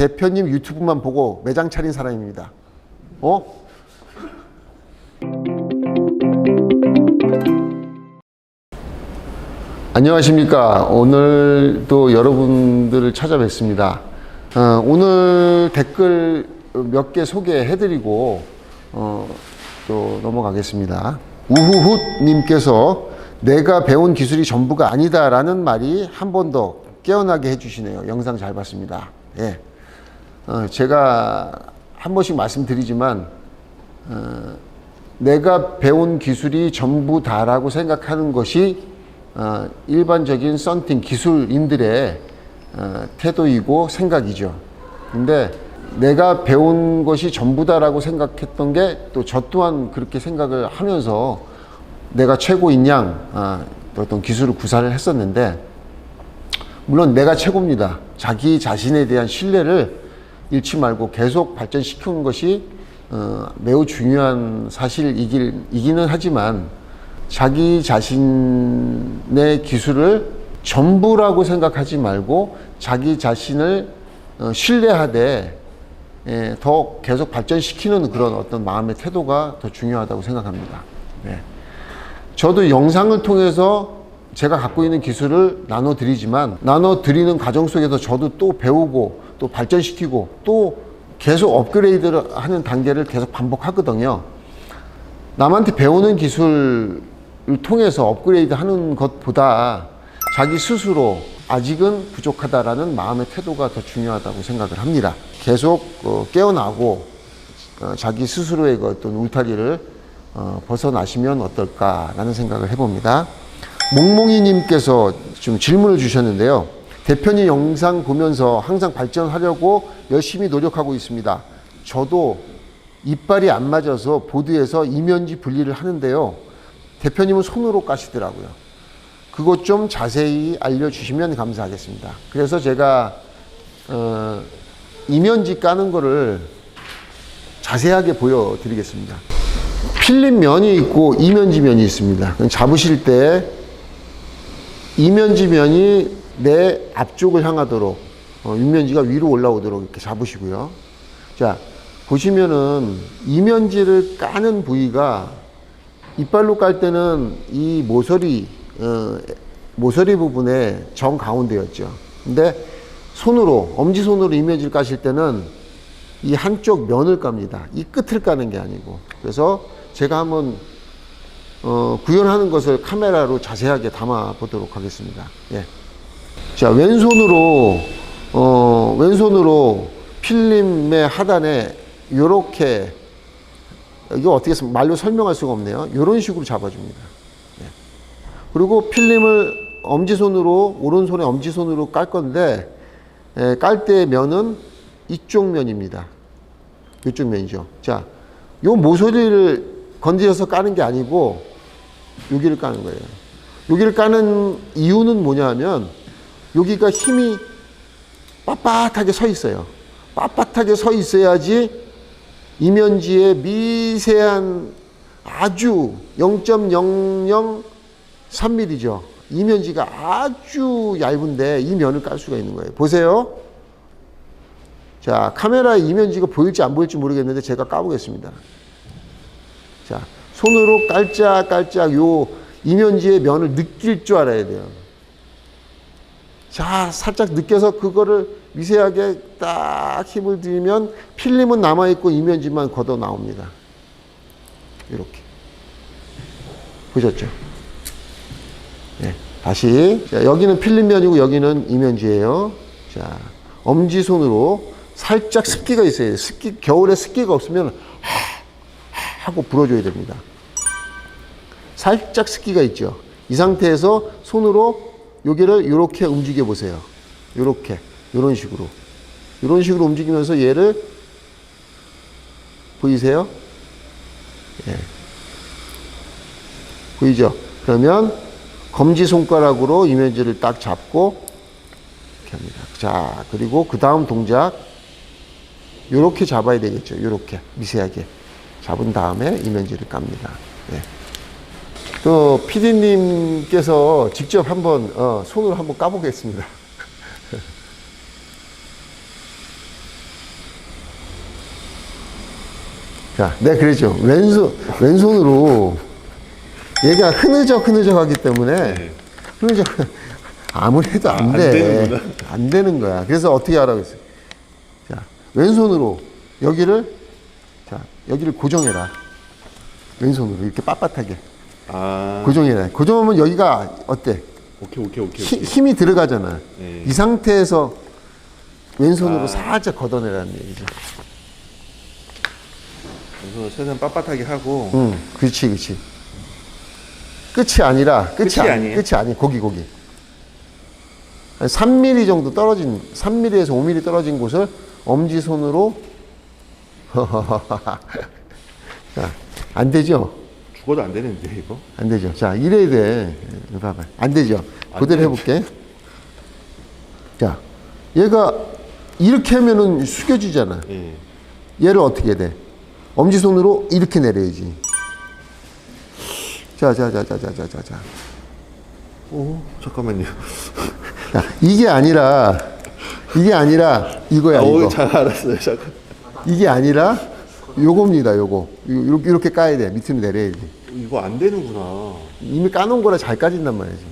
대표님 유튜브만 보고 매장 차린 사람입니다. 안녕하십니까. 오늘도 여러분들을 찾아뵙습니다. 오늘 댓글 몇 개 소개해드리고 또 넘어가겠습니다. 우후훗님께서 내가 배운 기술이 전부가 아니다 라는 말이 한 번 더 깨어나게 해주시네요. 영상 잘 봤습니다. 예. 제가 한 번씩 말씀드리지만 내가 배운 기술이 전부다라고 생각하는 것이 일반적인 썬팅 기술인들의 태도이고 생각이죠. 근데 내가 배운 것이 전부다라고 생각했던 게 또 저 또한 그렇게 생각을 하면서 내가 최고인 양 어떤 기술을 구사를 했었는데, 물론 내가 최고입니다. 자기 자신에 대한 신뢰를 잃지 말고 계속 발전시키는 것이 매우 중요한 사실이기는 하지만, 자기 자신의 기술을 전부라고 생각하지 말고 자기 자신을 신뢰하되 더 계속 발전시키는 그런 어떤 마음의 태도가 더 중요하다고 생각합니다. 네. 저도 영상을 통해서 제가 갖고 있는 기술을 나눠드리지만, 나눠드리는 과정 속에서 저도 또 배우고 또 발전시키고 또 계속 업그레이드를 하는 단계를 계속 반복하거든요. 남한테 배우는 기술을 통해서 업그레이드 하는 것보다 자기 스스로 아직은 부족하다라는 마음의 태도가 더 중요하다고 생각을 합니다. 계속 깨어나고 자기 스스로의 그 어떤 울타리를 벗어나시면 어떨까라는 생각을 해봅니다. 몽몽이님께서 좀 질문을 주셨는데요. 대표님 영상 보면서 항상 발전하려고 열심히 노력하고 있습니다. 저도 이빨이 안 맞아서 보드에서 이면지 분리를 하는데요. 대표님은 손으로 까시더라고요. 그것 좀 자세히 알려주시면 감사하겠습니다. 그래서 제가 이면지 까는 거를 자세하게 보여드리겠습니다. 필름 면이 있고 이면지 면이 있습니다. 잡으실 때 이면지 면이 내 앞쪽을 향하도록 윗면지가 위로 올라오도록 이렇게 잡으시고요. 자, 보시면은 이면지를 까는 부위가 이빨로 깔 때는 이 모서리 부분에 정 가운데였죠. 근데 손으로, 엄지손으로 이면지를 까실 때는 이 한쪽 면을 깝니다. 이 끝을 까는 게 아니고. 그래서 제가 한번 구현하는 것을 카메라로 자세하게 담아 보도록 하겠습니다. 예. 자, 왼손으로 필름의 하단에 요렇게, 이거 어떻게 말로 설명할 수가 없네요. 요런 식으로 잡아줍니다. 예. 그리고 필름을 엄지손으로, 오른손에 엄지손으로 깔 건데, 깔 때 면은 이쪽 면입니다. 이쪽 면이죠. 자, 요 모서리를 건드려서 까는 게 아니고 여기를 까는 거예요. 여기를 까는 이유는 뭐냐면, 여기가 힘이 빳빳하게 서 있어요. 빳빳하게 서 있어야지 이면지에 미세한 아주 0.003mm죠. 이면지가 아주 얇은데 이 면을 깔 수가 있는 거예요. 보세요. 자, 카메라에 이면지가 보일지 안 보일지 모르겠는데 제가 까보겠습니다. 자, 손으로 깔짝깔짝 요 이면지의 면을 느낄 줄 알아야 돼요. 자, 살짝 느껴서 그거를 미세하게 딱 힘을 들이면 필름은 남아있고 이면지만 걷어 나옵니다. 이렇게. 보셨죠? 네, 다시. 자, 여기는 필름면이고 여기는 이면지예요. 자, 엄지손으로 살짝 습기가 있어요. 겨울에 습기가 없으면 하고 불어줘야 됩니다. 살짝 습기가 있죠. 이 상태에서 손으로 여기를 이렇게 움직여 보세요. 이렇게, 이런 식으로 움직이면서 얘를 보이세요? 예. 보이죠? 그러면 검지 손가락으로 이면지를 딱 잡고 이렇게 합니다. 자, 그리고 그 다음 동작 이렇게 잡아야 되겠죠. 이렇게 미세하게 잡은 다음에 이면지를 깝니다. 예. 또 PD님께서 직접 한번 손으로 한번 까보겠습니다. 자, 내가 그랬죠. 왼손으로 얘가 흐느적 하기 때문에 네. 흐느적 아무리 해도 안 안 돼. 되는구나. 안 되는 거야. 그래서 어떻게 하라고 했어요. 자, 왼손으로 여기를 고정해라. 왼손으로 이렇게 빳빳하게 아. 고정해라. 고정하면 여기가 어때? 오케이. 힘이 들어가잖아. 네. 이 상태에서 왼손으로 살짝 걷어내라는 얘기죠. 왼손을 최대한 빳빳하게 하고. 응, 그렇지. 끝이 아니라, 끝이 아니에요? 끝이 아니, 고기. 한 3mm 정도 3mm에서 5mm 떨어진 곳을 엄지손으로, 자, 안 되죠? 죽어도 안 되는데, 이거? 안 되죠. 자, 이래야 돼. 이거 봐봐. 안 되죠? 그대로 해볼게. 자, 얘가 이렇게 하면은 숙여지잖아. 예. 얘를 어떻게 해야 돼? 엄지손으로 이렇게 내려야지. 자. 오, 잠깐만요. 자, 이게 아니라 이거야, 이거. 잘 알았어요. 잠깐. 이게 아니라 요겁니다, 요거. 이렇게 까야 돼. 밑으로 내려야지. 이거 안 되는구나. 이미 까놓은 거라 잘 까진단 말이지.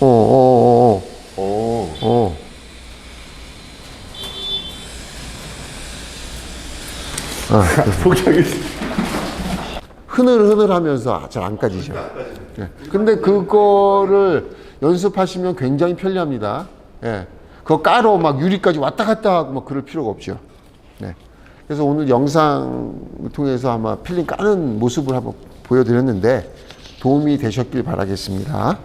오. 포기하겠습니다. 흐늘 하면서 잘 안 까지죠. 예. 근데 그거를 연습하시면 굉장히 편리합니다. 예. 그거 까러 막 유리까지 왔다 갔다 하고 막 그럴 필요가 없죠. 네. 그래서 오늘 영상을 통해서 아마 필링 까는 모습을 한번 보여드렸는데 도움이 되셨길 바라겠습니다.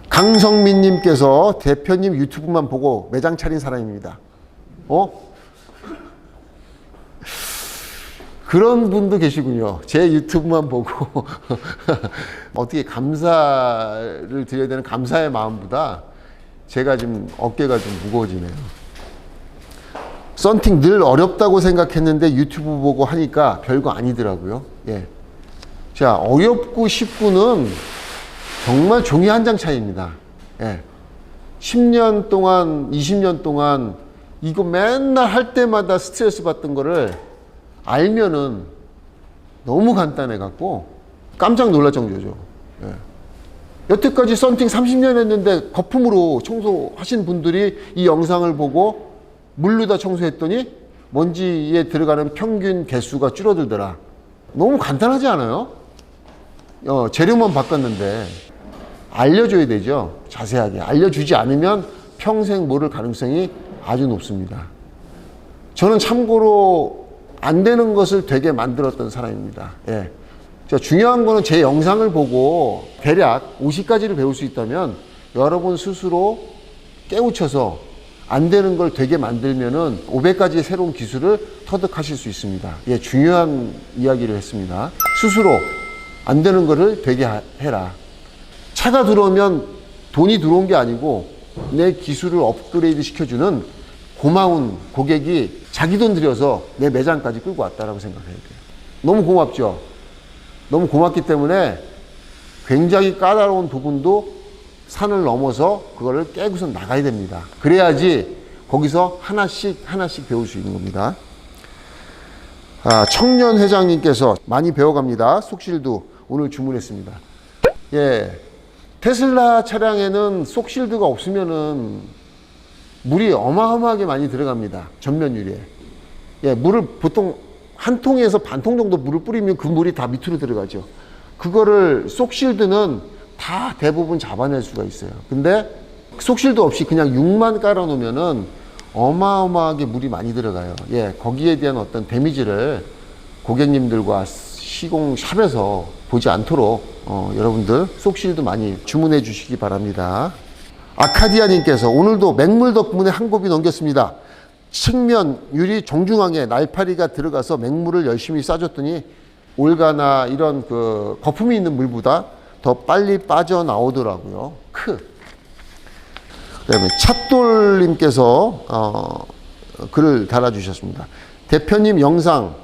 강성민님께서 대표님 유튜브만 보고 매장 차린 사람입니다. 그런 분도 계시군요. 제 유튜브만 보고 어떻게 감사를 드려야 되는 감사의 마음보다 제가 지금 어깨가 좀 무거워지네요. 썬팅 늘 어렵다고 생각했는데 유튜브 보고 하니까 별거 아니더라고요. 예. 자, 어렵고 쉽고는 정말 종이 한 장 차이입니다. 예. 10년 동안, 20년 동안 이거 맨날 할 때마다 스트레스 받던 거를 알면은 너무 간단해 갖고 깜짝 놀랄 정도죠. 예. 여태까지 썬팅 30년 했는데 거품으로 청소하신 분들이 이 영상을 보고 물로 다 청소했더니 먼지에 들어가는 평균 개수가 줄어들더라. 너무 간단하지 않아요? 재료만 바꿨는데 알려줘야 되죠. 자세하게 알려주지 않으면 평생 모를 가능성이 아주 높습니다. 저는 참고로 안 되는 것을 되게 만들었던 사람입니다. 예. 자, 중요한 거는 제 영상을 보고 대략 50가지를 배울 수 있다면 여러분 스스로 깨우쳐서 안 되는 걸 되게 만들면은 500가지의 새로운 기술을 터득하실 수 있습니다. 예, 중요한 이야기를 했습니다. 스스로 안 되는 거를 되게 해라. 차가 들어오면 돈이 들어온 게 아니고 내 기술을 업그레이드 시켜주는 고마운 고객이 자기 돈 들여서 내 매장까지 끌고 왔다라고 생각해야 돼요. 너무 고맙죠? 너무 고맙기 때문에 굉장히 까다로운 부분도 산을 넘어서 그거를 깨고서 나가야 됩니다. 그래야지 거기서 하나씩 배울 수 있는 겁니다. 청년 회장님께서 많이 배워갑니다. 속실드 오늘 주문했습니다. 예, 테슬라 차량에는 속실드가 없으면은 물이 어마어마하게 많이 들어갑니다. 전면 유리에. 예, 물을 보통 한 통에서 반 통 정도 물을 뿌리면 그 물이 다 밑으로 들어가죠. 그거를 속실드는 다 대부분 잡아낼 수가 있어요. 근데 속실드 없이 그냥 6만 깔아 놓으면은 어마어마하게 물이 많이 들어가요. 예, 거기에 대한 어떤 데미지를 고객님들과 시공샵에서 보지 않도록 여러분들 속실드 많이 주문해 주시기 바랍니다. 아카디아님께서 오늘도 맹물 덕분에 한 곱이 넘겼습니다. 측면 유리 정중앙에 날파리가 들어가서 맹물을 열심히 싸줬더니 올가나 이런 그 거품이 있는 물보다 더 빨리 빠져나오더라고요. 그다음에 찻돌님께서 글을 달아주셨습니다. 대표님 영상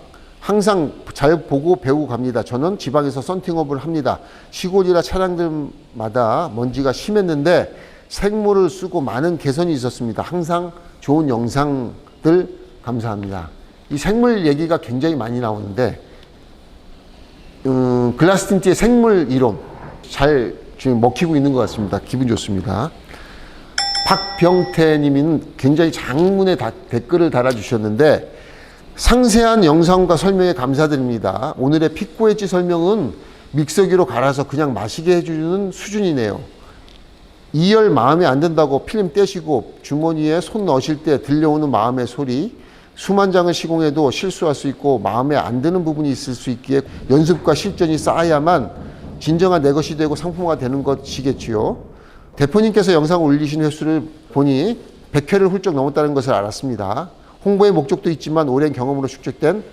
항상 잘 보고 배우고 갑니다. 저는 지방에서 썬팅업을 합니다. 시골이라 차량들마다 먼지가 심했는데 생물을 쓰고 많은 개선이 있었습니다. 항상 좋은 영상들 감사합니다. 이 생물 얘기가 굉장히 많이 나오는데 글라스 틴트의 생물 이론 잘 지금 먹히고 있는 것 같습니다. 기분 좋습니다. 박병태 님은 굉장히 장문의 댓글을 달아주셨는데 상세한 영상과 설명에 감사드립니다. 오늘의 픽고 엣지 설명은 믹서기로 갈아서 그냥 마시게 해주는 수준이네요. 2열 마음에 안 든다고 필름 떼시고 주머니에 손 넣으실 때 들려오는 마음의 소리, 수만 장을 시공해도 실수할 수 있고 마음에 안 드는 부분이 있을 수 있기에 연습과 실전이 쌓아야만 진정한 내 것이 되고 상품화가 되는 것이겠지요. 대표님께서 영상을 올리신 횟수를 보니 100회를 훌쩍 넘었다는 것을 알았습니다. 홍보의 목적도 있지만 오랜 경험으로 축적된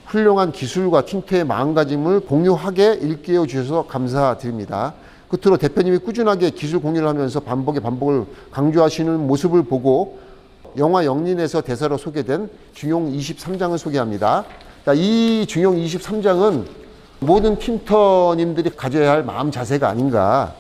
훌륭한 기술과 틴트의 마음가짐을 공유하게 일깨워 주셔서 감사드립니다. 끝으로 대표님이 꾸준하게 기술 공유를 하면서 반복을 강조하시는 모습을 보고 영화 영린에서 대사로 소개된 중용 23장을 소개합니다. 이 중용 23장은 모든 틴터님들이 가져야 할 마음 자세가 아닌가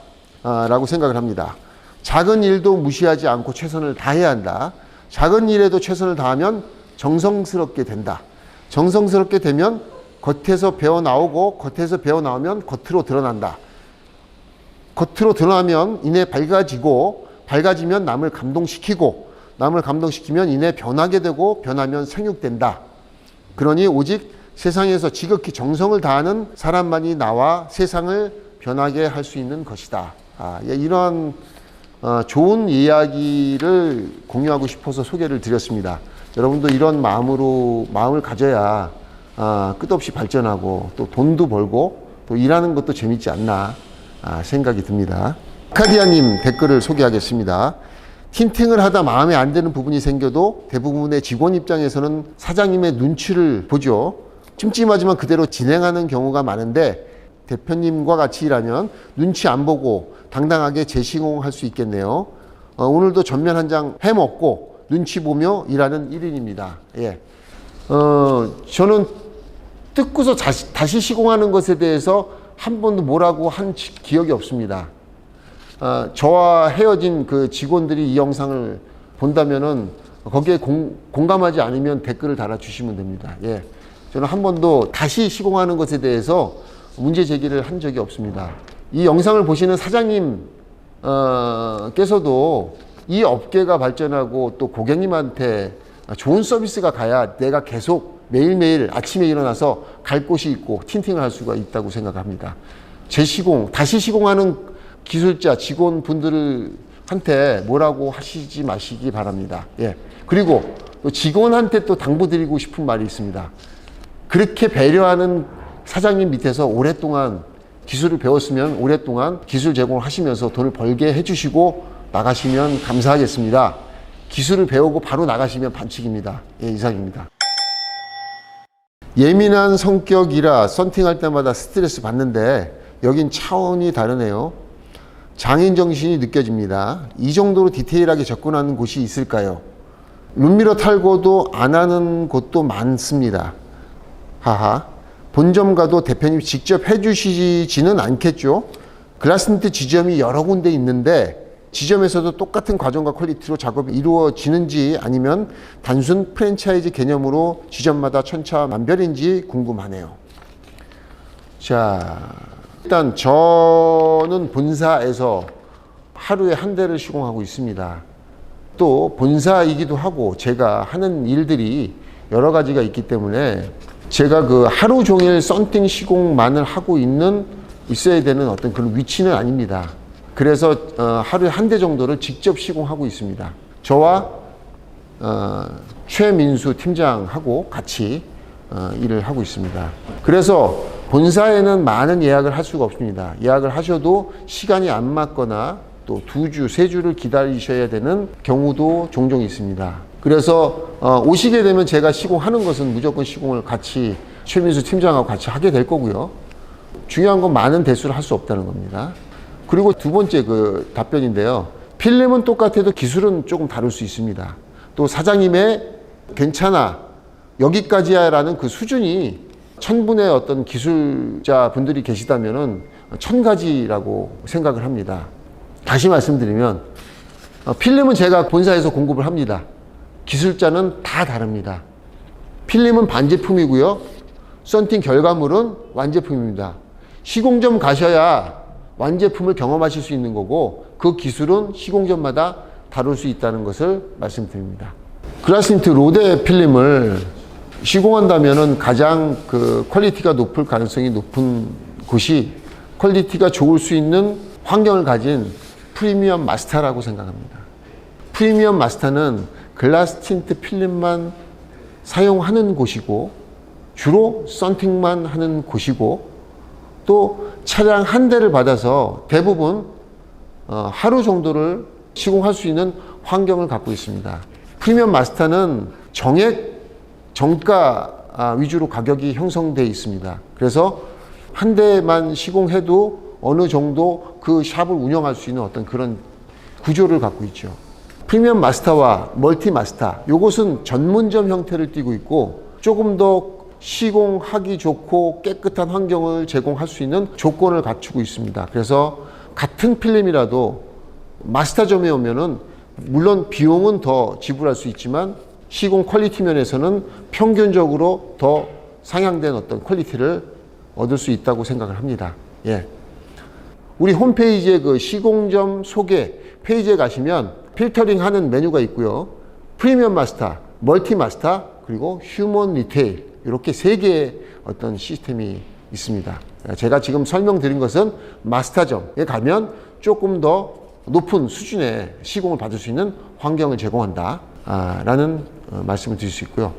라고 생각을 합니다. 작은 일도 무시하지 않고 최선을 다해야 한다. 작은 일에도 최선을 다하면 정성스럽게 된다. 정성스럽게 되면 겉에서 배어나오고 겉에서 배어나오면 겉으로 드러난다. 겉으로 드러나면 이내 밝아지고 밝아지면 남을 감동시키고 남을 감동시키면 이내 변하게 되고 변하면 생육된다. 그러니 오직 세상에서 지극히 정성을 다하는 사람만이 나와 세상을 변하게 할 수 있는 것이다. 이러한 좋은 이야기를 공유하고 싶어서 소개를 드렸습니다. 여러분도 이런 마음을 가져야 끝없이 발전하고 또 돈도 벌고 또 일하는 것도 재밌지 않나 생각이 듭니다. 아카디아님 댓글을 소개하겠습니다. 틴팅을 하다 마음에 안 드는 부분이 생겨도 대부분의 직원 입장에서는 사장님의 눈치를 보죠. 찜찜하지만 그대로 진행하는 경우가 많은데 대표님과 같이 일하면 눈치 안 보고 당당하게 재시공할 수 있겠네요. 오늘도 전면 한 장 해먹고 눈치 보며 일하는 1인입니다. 예. 저는 뜯고서 다시 시공하는 것에 대해서 한 번도 뭐라고 한 기억이 없습니다. 저와 헤어진 그 직원들이 이 영상을 본다면은 거기에 공감하지 않으면 댓글을 달아주시면 됩니다. 예. 저는 한 번도 다시 시공하는 것에 대해서 문제 제기를 한 적이 없습니다. 이 영상을 보시는 사장님께서도 이 업계가 발전하고 또 고객님한테 좋은 서비스가 가야 내가 계속 매일매일 아침에 일어나서 갈 곳이 있고 틴팅을 할 수가 있다고 생각합니다. 재시공, 다시 시공하는 기술자, 직원분들한테 뭐라고 하시지 마시기 바랍니다. 예. 그리고 또 직원한테 또 당부드리고 싶은 말이 있습니다. 그렇게 배려하는 사장님 밑에서 오랫동안 기술을 배웠으면 오랫동안 기술 제공을 하시면서 돈을 벌게 해주시고 나가시면 감사하겠습니다. 기술을 배우고 바로 나가시면 반칙입니다. 예, 이상입니다. 예민한 성격이라 썬팅할 때마다 스트레스 받는데 여긴 차원이 다르네요. 장인 정신이 느껴집니다. 이 정도로 디테일하게 접근하는 곳이 있을까요? 룸미러 탈거도 안 하는 곳도 많습니다. 하하. 본점 가도 대표님 직접 해주시지는 않겠죠. 글라스틴트 지점이 여러 군데 있는데 지점에서도 똑같은 과정과 퀄리티로 작업이 이루어지는지 아니면 단순 프랜차이즈 개념으로 지점마다 천차만별인지 궁금하네요. 자, 일단 저는 본사에서 하루에 한 대를 시공하고 있습니다. 또 본사이기도 하고 제가 하는 일들이 여러 가지가 있기 때문에 제가 그 하루 종일 썬팅 시공만을 하고 있어야 되는 어떤 그런 위치는 아닙니다. 그래서 하루에 한 대 정도를 직접 시공하고 있습니다. 저와 최민수 팀장하고 같이 일을 하고 있습니다. 그래서 본사에는 많은 예약을 할 수가 없습니다. 예약을 하셔도 시간이 안 맞거나 또 2주, 3주를 기다리셔야 되는 경우도 종종 있습니다. 그래서 오시게 되면 제가 시공하는 것은 무조건 시공을 같이 최민수 팀장하고 같이 하게 될 거고요. 중요한 건 많은 대수를 할 수 없다는 겁니다. 그리고 두 번째 그 답변인데요. 필름은 똑같아도 기술은 조금 다를 수 있습니다. 또 사장님의 괜찮아 여기까지야 라는 그 수준이 1000분의 어떤 기술자 분들이 계시다면은 1000가지라고 생각을 합니다. 다시 말씀드리면 필름은 제가 본사에서 공급을 합니다. 기술자는 다 다릅니다. 필름은 반제품이고요. 썬팅 결과물은 완제품입니다. 시공점 가셔야 완제품을 경험하실 수 있는 거고 그 기술은 시공점마다 다룰 수 있다는 것을 말씀드립니다. 글라스틴트 로데 필름을 시공한다면은 가장 그 퀄리티가 높을 가능성이 높은 곳이 퀄리티가 좋을 수 있는 환경을 가진 프리미엄 마스터라고 생각합니다. 프리미엄 마스터는 글라스 틴트 필름만 사용하는 곳이고 주로 썬팅만 하는 곳이고 또 차량 한 대를 받아서 대부분 하루 정도를 시공할 수 있는 환경을 갖고 있습니다. 프리미엄 마스터는 정액 정가 위주로 가격이 형성되어 있습니다. 그래서 한 대만 시공해도 어느 정도 그 샵을 운영할 수 있는 어떤 그런 구조를 갖고 있죠. 프리미엄 마스터와 멀티 마스터, 이것은 전문점 형태를 띠고 있고 조금 더 시공하기 좋고 깨끗한 환경을 제공할 수 있는 조건을 갖추고 있습니다. 그래서 같은 필름이라도 마스터점에 오면은 물론 비용은 더 지불할 수 있지만 시공 퀄리티 면에서는 평균적으로 더 상향된 어떤 퀄리티를 얻을 수 있다고 생각을 합니다. 예. 우리 홈페이지에 그 시공점 소개 페이지에 가시면 필터링 하는 메뉴가 있고요. 프리미엄 마스터, 멀티 마스터, 그리고 휴먼 리테일 이렇게 세 개의 어떤 시스템이 있습니다. 제가 지금 설명드린 것은 마스터점에 가면 조금 더 높은 수준의 시공을 받을 수 있는 환경을 제공한다 라는 말씀을 드릴 수 있고요.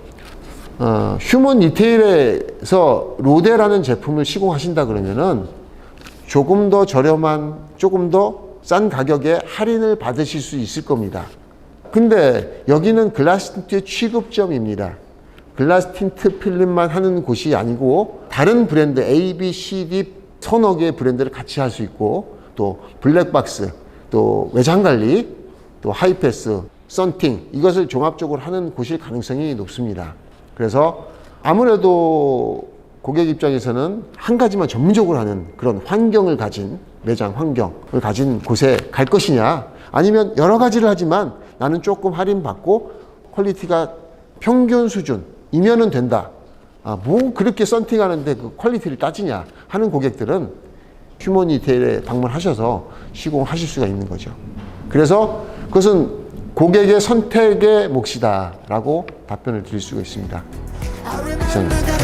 휴먼 리테일에서 로데라는 제품을 시공하신다 그러면은 조금 더 저렴한, 조금 더 싼 가격에 할인을 받으실 수 있을 겁니다. 근데 여기는 글라스 틴트의 취급점입니다. 글라스 틴트 필름만 하는 곳이 아니고 다른 브랜드 A, B, C, D 서너 개의 브랜드를 같이 할 수 있고 또 블랙박스, 또 외장관리, 또 하이패스, 썬팅 이것을 종합적으로 하는 곳일 가능성이 높습니다. 그래서 아무래도 고객 입장에서는 한 가지만 전문적으로 하는 그런 환경을 가진 매장 환경을 가진 곳에 갈 것이냐 아니면 여러 가지를 하지만 나는 조금 할인받고 퀄리티가 평균 수준이면은 된다. 뭐 그렇게 썬팅하는데 그 퀄리티를 따지냐 하는 고객들은 휴먼 리테일에 방문하셔서 시공하실 수가 있는 거죠. 그래서 그것은 고객의 선택의 몫이다 라고 답변을 드릴 수가 있습니다. 이상입니다.